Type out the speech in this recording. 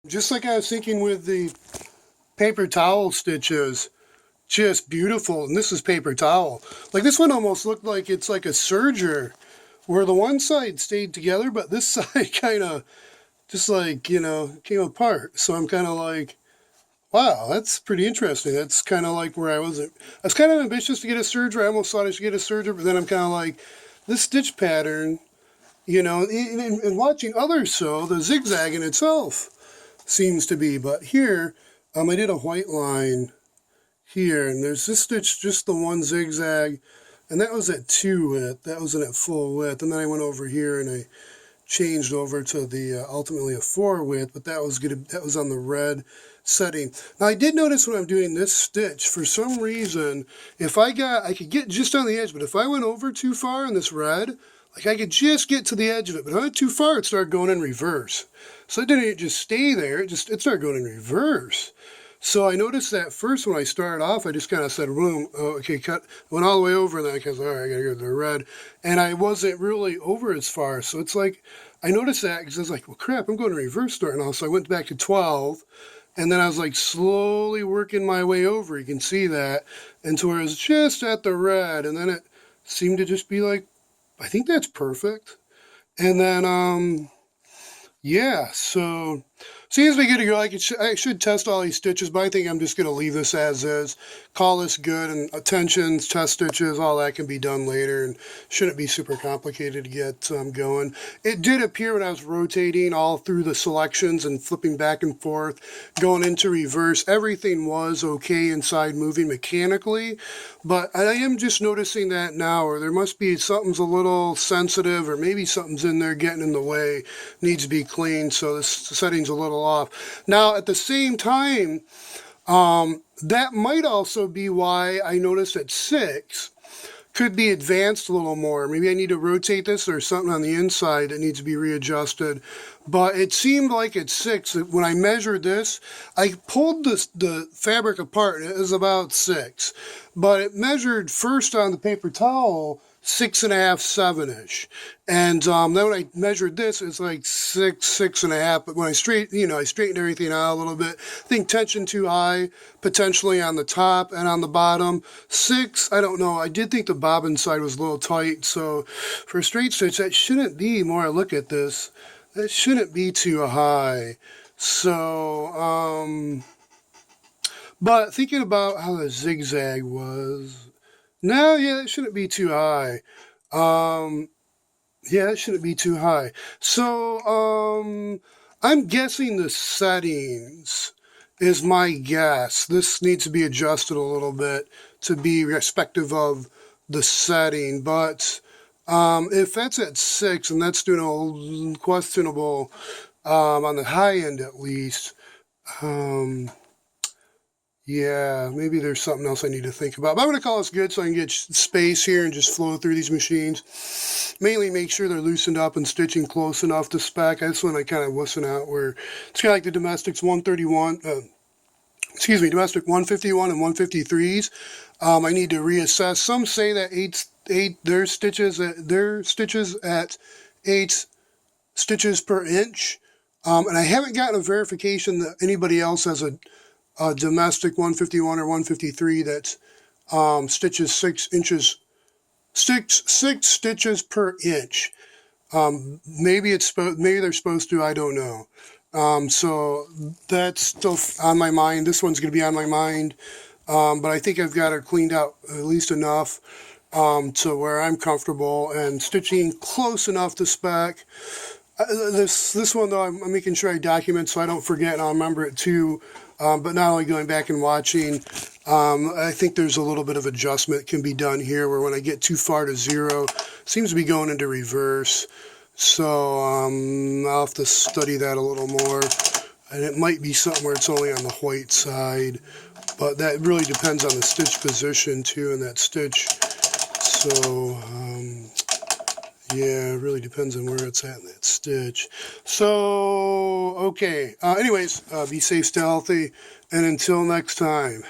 Just like I was thinking with the paper towel stitches, just beautiful. And this is paper towel. Like this one almost looked like it's like a serger, where the one side stayed together, but this side kind of just like, you know, came apart. So I'm kind of like, wow, that's pretty interesting. That's kind of like where I was kind of ambitious to get a serger. I almost thought I should get a serger, but then I'm kind of like, this stitch pattern, you know, and watching others sew, the zigzag in itself seems to be. But here, I did a white line here, and there's this stitch, just the one zigzag, and that was at 2 width. That wasn't at full width. And then I went over here and I changed over to the ultimately a 4 width, but that was good. That was on the red setting. Now I did notice when I'm doing this stitch, for some reason, if I could get just on the edge, but if I went over too far in this red, like I could just get to the edge of it, but if I went too far, it started going in reverse. So it didn't just stay there, it started going in reverse. So I noticed that first when I started off, I just kind of said, boom, oh, okay, cut, went all the way over, and then I was like, all right, I gotta go to the red. And I wasn't really over as far. So it's like, I noticed that because I was like, well, crap, I'm going to reverse starting off. So I went back to 12, and then I was like slowly working my way over. You can see that. And so I was just at the red, and then it seemed to just be like, I think that's perfect. And then, yeah, so seems to be good to go. I should test all these stitches, but I think I'm just going to leave this as is. Call this good, and tensions, test stitches, all that can be done later, and shouldn't be super complicated to get going. It did appear when I was rotating all through the selections and flipping back and forth, going into reverse, everything was okay inside moving mechanically, but I am just noticing that now, or there must be something's a little sensitive, or maybe something's in there getting in the way, needs to be cleaned, so this setting's a little off. Now, at the same time, that might also be why I noticed at 6 could be advanced a little more. Maybe I need to rotate this, or something on the inside that needs to be readjusted. But it seemed like at 6, when I measured this, I pulled the fabric apart, and it was about 6. But it measured first on the paper towel 6.5, 7-ish. And then when I measured this, it's like 6, 6.5. But when I straightened everything out a little bit. I think tension too high, potentially on the top and on the bottom. 6, I don't know. I did think the bobbin side was a little tight. So for a straight stitch, that shouldn't be, more I look at this, that shouldn't be too high. So, but thinking about how the zigzag was, no, yeah, it shouldn't be too high. Yeah, it shouldn't be too high. So, I'm guessing the settings is my guess. This needs to be adjusted a little bit to be respective of the setting. But if that's at 6 and that's doing a questionable, on the high end at least, yeah, maybe there's something else I need to think about. But I'm going to call this good so I can get space here and just flow through these machines. Mainly make sure they're loosened up and stitching close enough to spec. That's when I kind of listen out where it's kind of like the Domestics 131, Domestic 151 and 153s. I need to reassess. Some say that their stitches at 8 stitches per inch. And I haven't gotten a verification that anybody else has a Domestic 151 or 153 that stitches 6 inches, 6 stitches per inch. Maybe they're supposed to, I don't know. So that's still on my mind. This one's going to be on my mind, but I think I've got it cleaned out at least enough to where I'm comfortable and stitching close enough to spec. This one, though, I'm making sure I document so I don't forget and I'll remember it too. But not only going back and watching, I think there's a little bit of adjustment can be done here where when I get too far to 0, it seems to be going into reverse. So I'll have to study that a little more. And it might be something where it's only on the white side. But that really depends on the stitch position too in that stitch. So yeah, it really depends on where it's at in that stitch. So, okay. Anyways, be safe, stay healthy, and until next time.